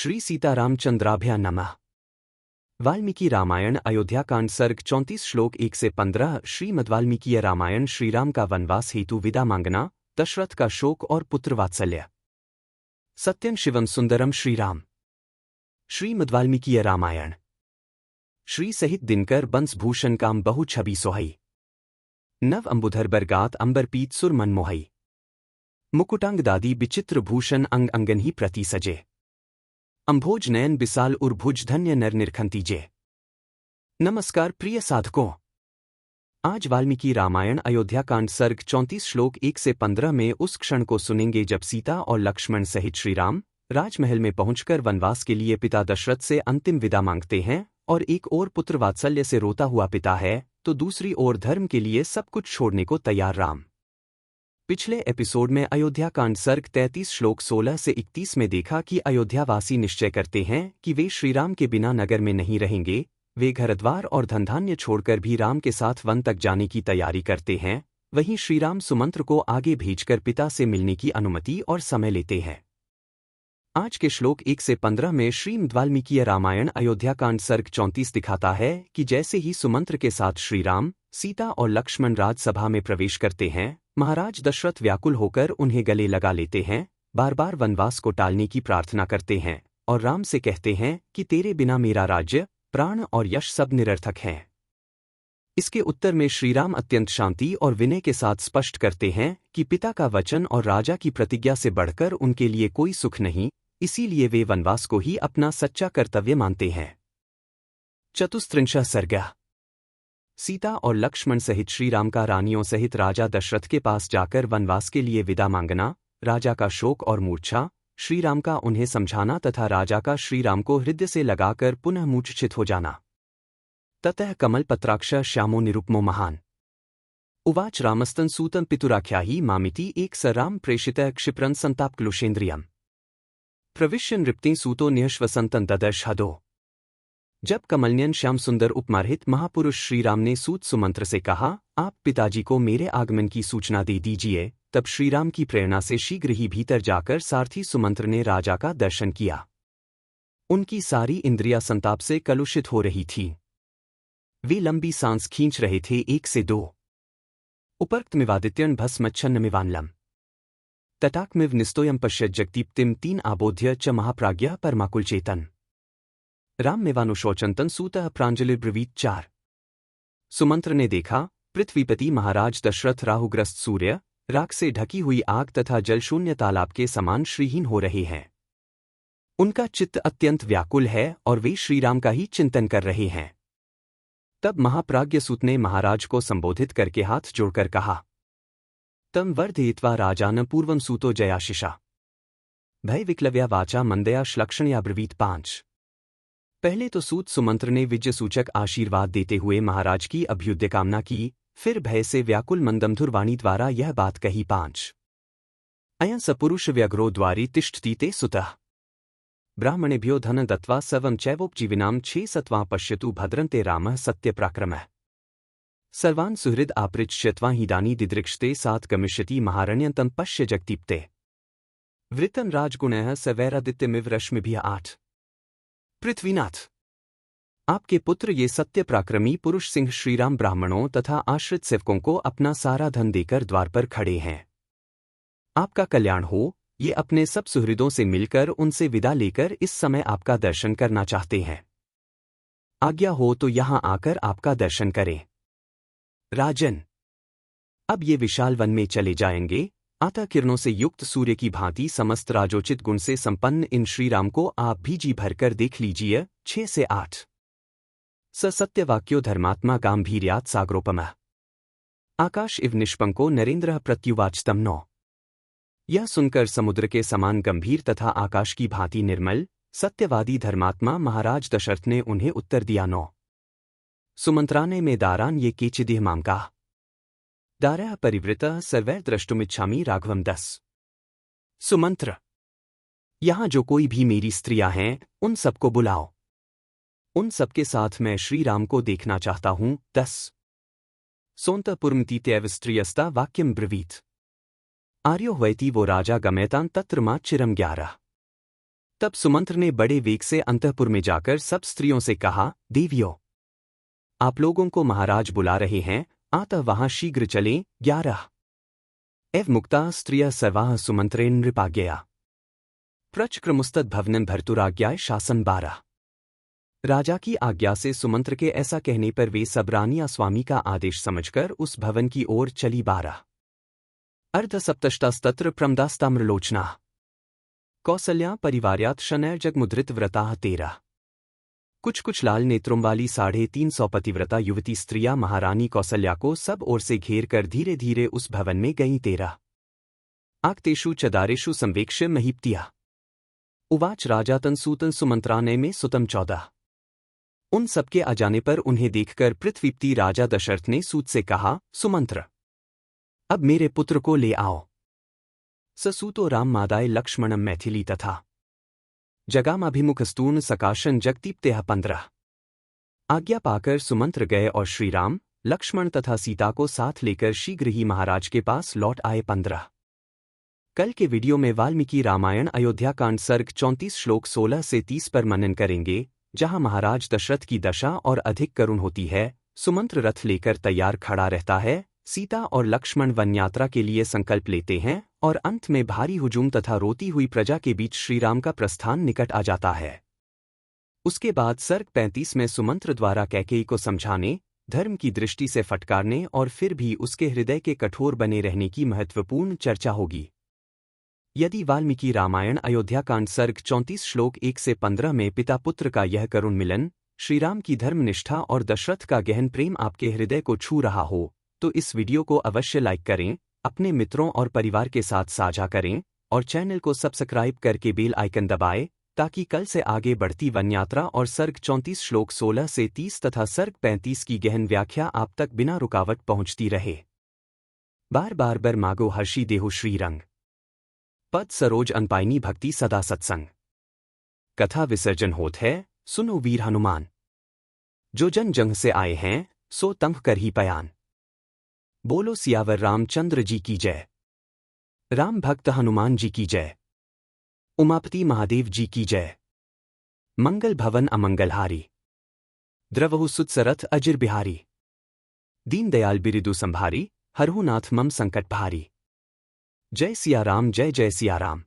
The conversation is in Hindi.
श्री सीतारामचंद्राभ्या नमः। वाल्मीकि रामायण अयोध्याकांड सर्ग 34 श्लोक 1 से 15। श्रीमद् वाल्मीकि रामायण श्रीराम का वनवास हेतु विदा मांगना, दशरथ का शोक और पुत्र वात्सल्य। सत्यं शिवम सुंदरम श्रीराम। श्रीमद् वाल्मीकि रामायण। श्री सहित दिनकर बंस भूषण काम बहु छवि सोहई। नव अंबुधर बरगात अंबर पीत सुर मन मोहई। मुकुटांग दादी विचित्र भूषण अंग अंगन ही प्रति सजे। अंभोज नयन बिसाल उर्भुज धन्य नर निरखंतीजे। नमस्कार प्रिय साधकों। आज वाल्मीकि रामायण अयोध्याकांड सर्ग 34 श्लोक 1 से 15 में उस क्षण को सुनेंगे जब सीता और लक्ष्मण सहित श्रीराम राजमहल में पहुंचकर वनवास के लिए पिता दशरथ से अंतिम विदा मांगते हैं। और एक ओर पुत्र वात्सल्य से रोता हुआ पिता है तो दूसरी ओर धर्म के लिए सब कुछ छोड़ने को तैयार राम। पिछले एपिसोड में अयोध्याकांड सर्ग 33 श्लोक 16 से 31 में देखा कि अयोध्यावासी निश्चय करते हैं कि वे श्रीराम के बिना नगर में नहीं रहेंगे। वे घरद्वार और धनधान्य छोड़कर भी राम के साथ वन तक जाने की तैयारी करते हैं। वहीं श्रीराम सुमंत्र को आगे भेजकर पिता से मिलने की अनुमति और समय लेते हैं। आज के श्लोक 1 से 15 में श्रीमद् वाल्मीकि रामायण अयोध्याकांड सर्ग 34 दिखाता है कि जैसे ही सुमंत्र के साथ श्रीराम, सीता और लक्ष्मण राजसभा में प्रवेश करते हैं, महाराज दशरथ व्याकुल होकर उन्हें गले लगा लेते हैं, बार बार वनवास को टालने की प्रार्थना करते हैं और राम से कहते हैं कि तेरे बिना मेरा राज्य, प्राण और यश सब निरर्थक हैं। इसके उत्तर में श्रीराम अत्यंत शांति और विनय के साथ स्पष्ट करते हैं कि पिता का वचन और राजा की प्रतिज्ञा से बढ़कर उनके लिए कोई सुख नहीं, इसीलिए वे वनवास को ही अपना सच्चा कर्तव्य मानते हैं। चतुस्त्रिंशः सर्गः। सीता और लक्ष्मण सहित श्रीराम का रानियों सहित राजा दशरथ के पास जाकर वनवास के लिए विदा मांगना, राजा का शोक और मूर्छा, श्रीराम का उन्हें समझाना तथा राजा का श्रीराम को हृदय से लगाकर पुनः मूर्छित हो जाना। ततः कमलपत्राक्ष श्यामो निरुपमो महान्। उवाच रामस्तन सूतं पितुराख्याहि मामिति एक स राम प्रेषितः क्षिप्रन् संतापक्लुषेन्द्रियम्। प्रविश्य नृप्ति सूतो निःश्वसन्तं ददर्श हदो। जब कमलनयन श्याम सुंदर उपमार्हित महापुरुष श्रीराम ने सूत सुमंत्र से कहा, आप पिताजी को मेरे आगमन की सूचना दे दीजिए, तब श्रीराम की प्रेरणा से शीघ्र ही भीतर जाकर सारथी सुमंत्र ने राजा का दर्शन किया। उनकी सारी इंद्रियां संताप से कलुषित हो रही थीं। वे लंबी सांस खींच रहे थे 1 से 2। उपरक्तमिवादित्यन भस्मच्छन्नमिवानलम तटाकमिव निस्तोयम पश्यत जगदीप्तिम 3 आबोध्य च महाप्राज्ञः परमाकुलचेतन। राम मेवानुशोचंतन सूतः प्रांजलिर्ब्रवीत 4। सुमंत्र ने देखा, पृथ्वीपति महाराज दशरथ राहुग्रस्त सूर्य, राख से ढकी हुई आग तथा जलशून्य तालाब के समान श्रीहीन हो रहे हैं। उनका चित्त अत्यंत व्याकुल है और वे श्रीराम का ही चिंतन कर रहे हैं। तब महाप्राज्ञ सूत ने महाराज को संबोधित करके हाथ जोड़कर कहा, तम वर्धयित्वा राजान पूर्वम सूतो जयाशिषा भय विक्लव्या वाचा मंदया श्लक्षणया ब्रवीत 5। पहले तो सूत सुमंत्र ने विजय सूचक आशीर्वाद देते हुए महाराज की अभ्युदय कामना की, फिर भय से व्याकुल मंदमधुर वाणी द्वारा यह बात कही 5। अयं सपुरुष व्यग्रो द्वारि तिष्ठति ते सुतः ब्राह्मणेभ्यो धन दत्वा सर्वं चैवोपजीविनां 6 सत्वां पश्यतु भद्रन्ते रामः सत्यपराक्रमः। सर्वान् सुहृद आपृच्छ्यत्वां हीदानि दिदृक्षते सात् गमिष्यति महारण्यन्तं पश्य जगदीप्ते। वृत्तं राजगुणः सवैरादित्यमिव रश्मिभिः 8। पृथ्वीनाथ, आपके पुत्र ये सत्य पराक्रमी पुरुष सिंह श्रीराम ब्राह्मणों तथा आश्रित सेवकों को अपना सारा धन देकर द्वार पर खड़े हैं। आपका कल्याण हो, ये अपने सब सुहृदों से मिलकर उनसे विदा लेकर इस समय आपका दर्शन करना चाहते हैं। आज्ञा हो तो यहां आकर आपका दर्शन करें। राजन, अब ये विशाल वन में चले जाएंगे। आतः किरणों से युक्त सूर्य की भांति समस्त राजोचित गुण से संपन्न इन श्रीराम को आप भी जी भरकर देख लीजिए। 6 से 8। स सत्यवाक्यो धर्मात्मा गांभीर्यात् सागरोपमः आकाश इव निष्पंको नरेंद्र प्रत्युवाचतम 9। यह सुनकर समुद्र के समान गंभीर तथा आकाश की भांति निर्मल सत्यवादी धर्मात्मा महाराज दशरथ ने उन्हें उत्तर दिया 9। सुमंत्राने में दारान ये केचिदिह मामका दारः परिवृतः सर्वैर्द्रष्टुमिच्छामि राघवम 10। सुमंत्र, यहां जो कोई भी मेरी स्त्रियां हैं, उन सबको बुलाओ। उन सबके साथ मैं श्रीराम को देखना चाहता हूं। 10। सोन्तपुरमतीत्यैव स्त्रियस्ता वाक्यम ब्रवीत आर्यो ह्वैति वो राजा गमयतां तत्र माच्चिरम 11। तब सुमंत्र ने बड़े वेग से अंतःपुर में जाकर सब स्त्रियों से कहा, देवियों, आप लोगों को महाराज बुला रहे हैं, अतः वहां शीघ्र चलें। 11 एव मुक्ता स्त्रिय सर्वाः सुमंत्रेण नृपाज्ञया प्रचक्रमुस्तद्भवनं भर्तुराज्ञाय शासन 12 राजा की आज्ञा से सुमंत्र के ऐसा कहने पर वे सब रानियां स्वामी का आदेश समझकर उस भवन की ओर चली। 12 अर्धसप्तष्टास्तत्र प्रमदास्ताम्रलोचना कौसल्या परिवार्यात् शनैर् जगमुद्रित व्रताः 13 कुछ लाल नेत्रों वाली 350 पतिव्रता युवती स्त्रियां महारानी कौसल्या को सब ओर से घेर कर धीरे धीरे उस भवन में गईं। 13 आक्तेषु चदारेषु संवेक्ष्य महीप्तिया उवाच राजातन सूतन सुमंत्राने में सुतम 14 उन सबके आ जाने पर उन्हें देखकर पृथ्वीपति राजा दशरथ ने सूत से कहा, सुमंत्र, अब मेरे पुत्र को ले आओ। ससूतो राम मादाय लक्ष्मणम मैथिली तथा जगामाभिमुखस्तूर्ण सकाशन जगदीप्तेह 15 आज्ञा पाकर सुमंत्र गए और श्रीराम, लक्ष्मण तथा सीता को साथ लेकर शीघ्र ही महाराज के पास लौट आए। 15 कल के वीडियो में वाल्मीकि रामायण अयोध्या कांड सर्ग 34 श्लोक 16 से 30 पर मनन करेंगे, जहां महाराज दशरथ की दशा और अधिक करुण होती है। सुमंत्र रथ लेकर तैयार खड़ा रहता है, सीता और लक्ष्मण वन यात्रा के लिए संकल्प लेते हैं और अंत में भारी हुजूम तथा रोती हुई प्रजा के बीच श्रीराम का प्रस्थान निकट आ जाता है। उसके बाद सर्ग 35 में सुमंत्र द्वारा कैकेयी को समझाने, धर्म की दृष्टि से फटकारने और फिर भी उसके हृदय के कठोर बने रहने की महत्वपूर्ण चर्चा होगी। यदि वाल्मीकि रामायण अयोध्या कांड सर्ग 34 श्लोक 1 से 15 में पिता पुत्र का यह करुण मिलन, श्रीराम की धर्मनिष्ठा और दशरथ का गहन प्रेम आपके हृदय को छू रहा हो, तो इस वीडियो को अवश्य लाइक करें, अपने मित्रों और परिवार के साथ साझा करें और चैनल को सब्सक्राइब करके बेल आइकन दबाएं, ताकि कल से आगे बढ़ती वन यात्रा और सर्ग 34 श्लोक 16 से 30 तथा सर्ग 35 की गहन व्याख्या आप तक बिना रुकावट पहुंचती रहे। बार बार बर मागो हर्षी देहु श्रीरंग पद सरोज अनपाइनी भक्ति सदा सत्संग कथा विसर्जन होत है, सुनो वीर हनुमान। जो जन जंग से आए हैं, सो तंग कर ही पयान। बोलो सियावर रामचंद्र जी की जय। राम भक्त हनुमान जी की जय। उमापति महादेव जी की जय। मंगल भवन अमंगलहारी द्रवहु सुतसरथ अजिर बिहारी। दीन दयाल बिरिदु संभारी, हरहु नाथ मम संकट भारी। जय सिया राम, जय जय सिया राम।